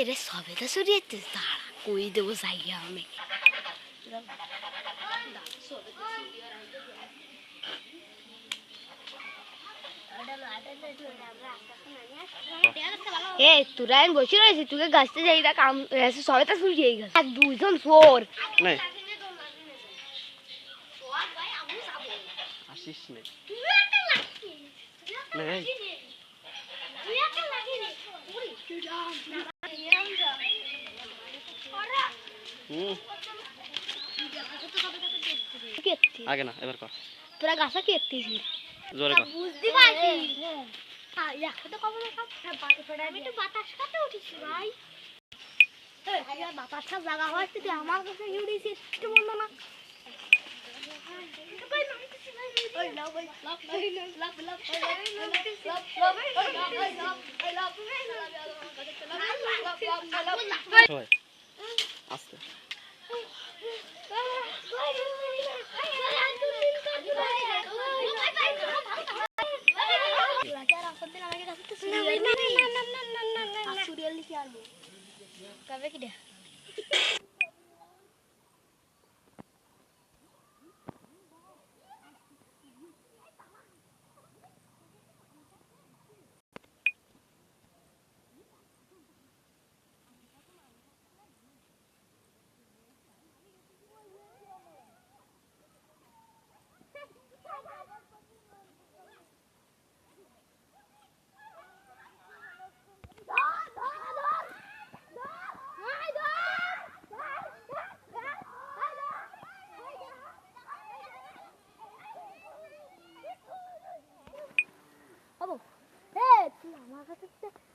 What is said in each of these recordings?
রে সবে তো সরিয়েছে তারা কই দেবো জায়গা আমি তোরা আমি বসে রয়েছি তোকে গাছতে যাই তা কাম সবে তো সরিয়ে গেল আর দুজন চোর আসিস নে আগে না এবার কর তোরা গাছা কেটেছিস জোরে কর বুঝতে পারছিস একটা কবে আমি একটু বাতাস খাতে উঠেছি ভাই বাতাসটা জায়গা হচ্ছে তুই আমার কাছে উঠেছিস একটু বললো না আস্তে কবে কি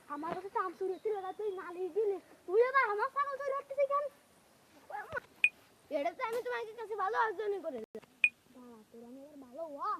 আমার কাছে চাম চুরি ছিল না তুই নালিশ দিলি তুই এবার আমার ছাগল চুরি করতেছিস কেন এটা তো আমি তোমাকে কাছে ভালো আয়োজনই করে তোর আমি এবার ভালো হওয়া